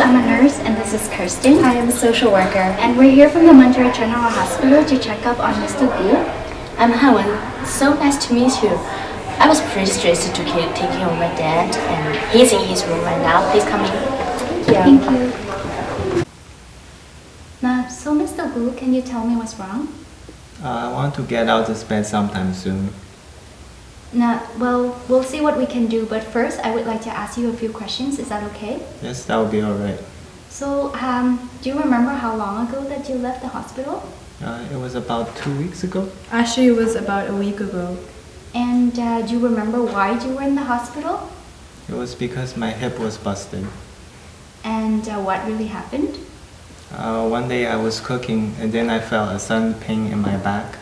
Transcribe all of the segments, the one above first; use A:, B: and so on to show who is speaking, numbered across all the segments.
A: I'm a nurse and this is Kirsten. I am a social worker and we're here from the Monterey General Hospital to check up on Mr. Gu.
B: I'm Hanwen. So nice to meet you. I was pretty stressed to take care of my dad and he's in his room right now. Please come in.
A: Yeah. Thank you. Now, so Mr. Gu, can you tell me what's wrong?
C: I want to get out of bed sometime soon.
A: Now, well, we'll see what we can do, but first I would like to ask you a few questions. Is that okay?
C: Yes, that will be alright.
A: So, do you remember how long ago that you left the hospital?
C: It was about 2 weeks ago.
D: Actually, it was about a week ago.
A: And do you remember why you were in the hospital?
C: It was because my hip was busted.
A: And what really happened?
C: One day I was cooking and then I felt a sudden pain in my back.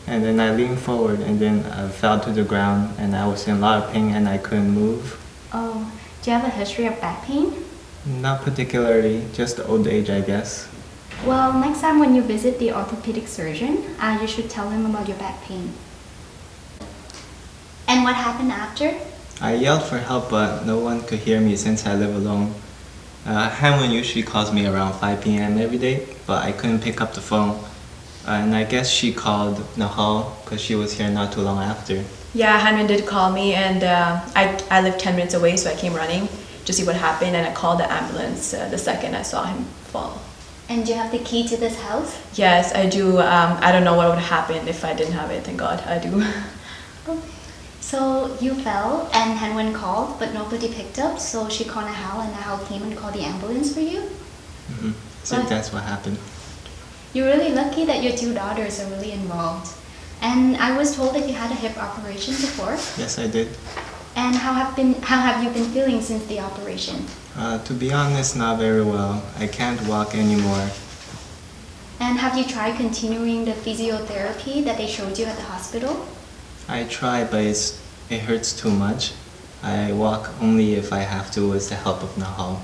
C: And then I leaned forward and then I fell to the ground and I was in a lot of pain and I couldn't move.
A: Oh, do you have a history of back pain?
C: Not particularly, just old age I guess.
A: Well, next time when you visit the orthopedic surgeon, you should tell him about your back pain. And what happened after?
C: I yelled for help but no one could hear me since I live alone. Hanwen usually calls me around 5 p.m. every day, but I couldn't pick up the phone. And I guess she called Nahal because she was here not too long after.
D: Yeah, Hanwen did call me and I live 10 minutes away, so I came running to see what happened and I called the ambulance the second I saw him fall.
A: And do you have the key to this house?
D: Yes, I do. I don't know what would happen if I didn't have it. Thank God, I do.
A: Okay. So you fell and Hanwen called, but nobody picked up, so she called Nahal and Nahal came and called the ambulance for you?
C: Mm-hmm. So that's what happened.
A: You're really lucky that your two daughters are really involved. And I was told that you had a hip operation before.
C: Yes, I did.
A: And how have you been feeling since the operation?
C: To be honest, not very well. I can't walk anymore.
A: And have you tried continuing the physiotherapy that they showed you at the hospital?
C: I tried, but it hurts too much. I walk only if I have to with the help of Nahal.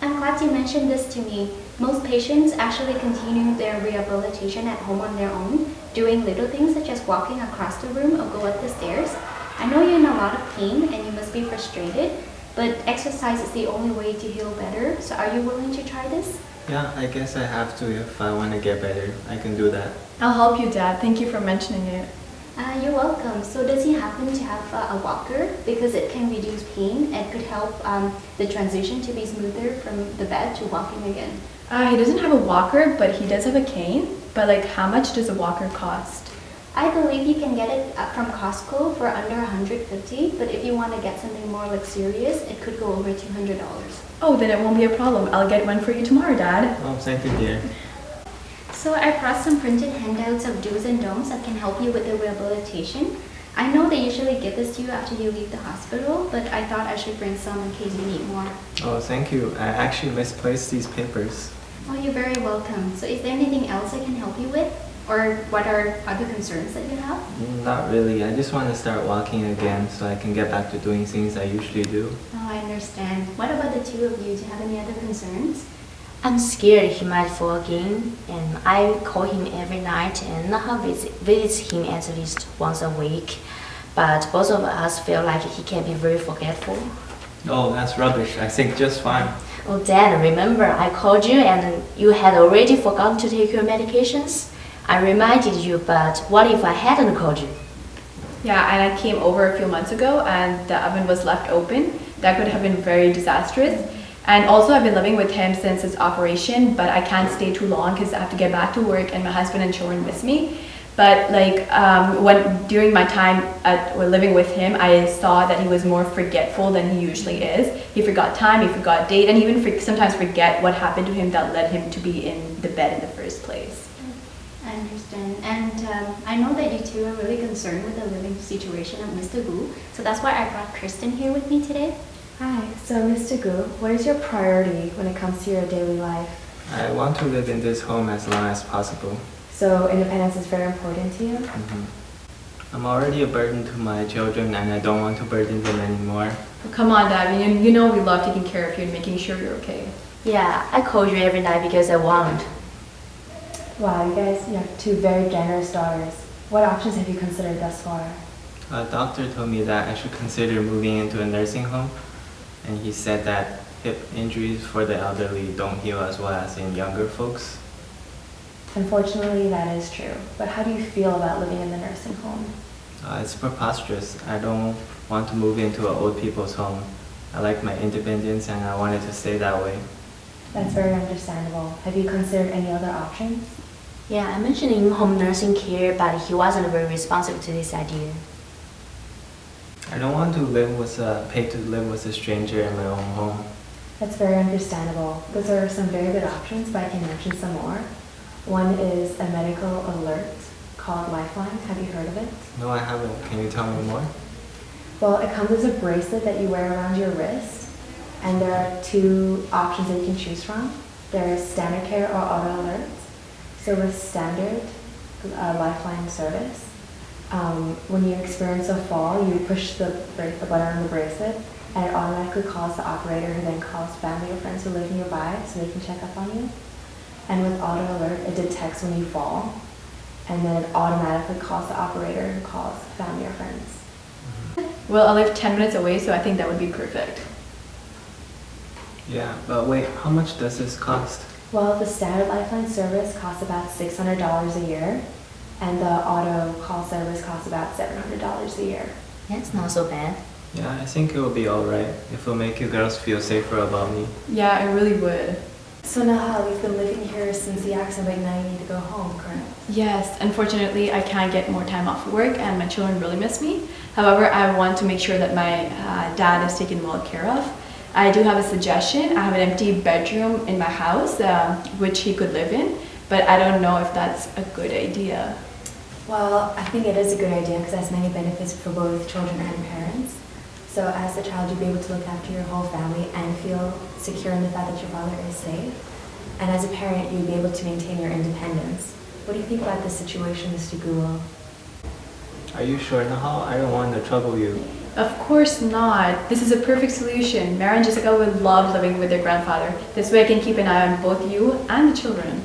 A: I'm glad you mentioned this to me. Most patients actually continue their rehabilitation at home on their own, doing little things such as walking across the room or go up the stairs. I know you're in a lot of pain and you must be frustrated, but exercise is the only way to heal better. So are you willing to try this?
C: Yeah, I guess I have to if I want to get better. I can do that.
D: I'll help you, Dad. Thank you for mentioning it.
A: You're welcome. So does he happen to have a walker? Because it can reduce pain and could help the transition to be smoother from the bed to walking again.
D: He doesn't have a walker, but he does have a cane. But like, how much does a walker cost?
A: I believe you can get it from Costco for under $150, but if you want to get something more luxurious, it could go over $200.
D: Oh, then it won't be a problem. I'll get one for you tomorrow, Dad.
C: Oh, thank you, dear.
A: So I brought some printed handouts of do's and don'ts that can help you with the rehabilitation. I know they usually give this to you after you leave the hospital, but I thought I should bring some in case you need more.
C: Oh, thank you. I actually misplaced these papers.
A: Oh, you're very welcome. So is there anything else I can help you with? Or what are other concerns that you have?
C: Not really. I just want to start walking again so I can get back to doing things I usually do.
A: Oh, I understand. What about the two of you? Do you have any other concerns?
B: I'm scared he might fall again, and I call him every night and Nahal visits him at least once a week. But both of us feel like he can be very forgetful.
C: Oh, that's rubbish. I think just fine.
B: Oh, Dad, remember I called you and you had already forgotten to take your medications? I reminded you, but what if I hadn't called you?
D: Yeah, and I came over a few months ago and the oven was left open. That could have been very disastrous. And also I've been living with him since his operation, but I can't stay too long because I have to get back to work and my husband and children miss me. But like during my time living with him, I saw that he was more forgetful than he usually is. He forgot time, he forgot date, and even sometimes forget what happened to him that led him to be in the bed in the first place.
A: I understand. And I know that you two are really concerned with the living situation of Mr. Gu, so that's why I brought Kristen here with me today.
E: Hi, so Mr. Gu, what is your priority when it comes to your daily life?
C: I want to live in this home as long as possible.
E: So independence is very important to you?
C: Mm-hmm. I'm already a burden to my children and I don't want to burden them anymore.
D: Oh, come on, Dad. You know we love taking care of you and making sure you're okay.
B: Yeah, I call you every night because I want.
E: Wow, you guys, you have two very generous daughters. What options have you considered thus far?
C: A doctor told me that I should consider moving into a nursing home, and he said that hip injuries for the elderly don't heal as well as in younger folks.
E: Unfortunately, that is true. But how do you feel about living in the nursing home?
C: It's preposterous. I don't want to move into an old people's home. I like my independence and I wanted to stay that way.
E: That's very understandable. Have you considered any other options?
B: Yeah, I mentioned in-home nursing care, but he wasn't very responsive to this idea.
C: I don't want to pay to live with a stranger in my own home.
E: That's very understandable. Those are some very good options, but I can mention some more. One is a medical alert called Lifeline. Have you heard of it?
C: No, I haven't. Can you tell me more?
E: Well, it comes as a bracelet that you wear around your wrist, and there are two options that you can choose from. There is standard care or auto alerts. So with standard Lifeline service, when you experience a fall, you push the button on the bracelet, and it automatically calls the operator, who then calls family or friends who live nearby so they can check up on you. And with auto alert, it detects when you fall, and then it automatically calls the operator, who calls family or friends.
D: Well, I live 10 minutes away, so I think that would be perfect.
C: Yeah, but wait, how much does this cost?
E: Well, the standard Lifeline service costs about $600 a year, and the auto call service costs about $700 a year.
B: That's not so bad.
C: Yeah, I think it will be alright. It will make you girls feel safer about me.
D: Yeah, I really would.
E: So Nahal, you've been living here since the accident, but now you need to go home, correct?
D: Yes, unfortunately, I can't get more time off work and my children really miss me. However, I want to make sure that my dad is taken well care of. I do have a suggestion. I have an empty bedroom in my house, which he could live in, but I don't know if that's a good idea.
E: Well, I think it is a good idea because it has many benefits for both children and parents. So as a child, you'll be able to look after your whole family and feel secure in the fact that your father is safe. And as a parent, you'll be able to maintain your independence. What do you think about this situation, Mr. Guo?
C: Are you sure, Nahal? I don't want to trouble you.
D: Of course not. This is a perfect solution. Mara and Jessica would love living with their grandfather. This way I can keep an eye on both you and the children.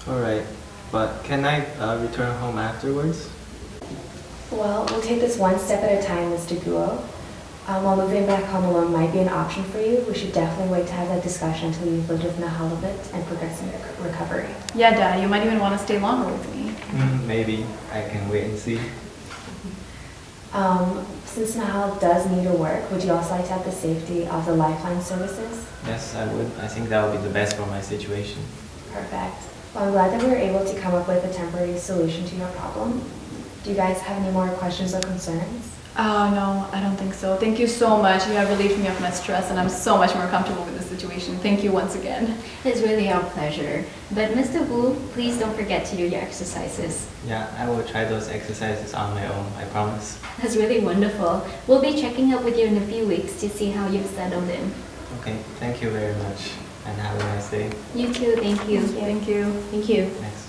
C: Alright, but can I return home afterwards?
E: Well, we'll take this one step at a time, Mr. Guo. While moving back home alone might be an option for you, we should definitely wait to have that discussion until you've lived with Nahal a bit and progress in your recovery.
D: Yeah, Dad, you might even want to stay longer with me.
C: Maybe. I can wait and see.
E: Since Nahal does need to work, would you also like to have the safety of the Lifeline services?
C: Yes, I would. I think that would be the best for my situation.
E: Perfect. Well, I'm glad that we were able to come up with a temporary solution to your problem. Do you guys have any more questions or concerns?
D: Oh, no, I don't think so. Thank you so much. You have relieved me of my stress, and I'm so much more comfortable with the situation. Thank you once again.
A: It's really our pleasure. But Mr. Wu, please don't forget to do your exercises.
C: Yeah, I will try those exercises on my own, I promise.
A: That's really wonderful. We'll be checking up with you in a few weeks to see how you've settled in.
C: Okay, thank you very much, and have a nice day.
A: You too, thank you.
D: Thank you.
A: Thank you.
C: Thanks.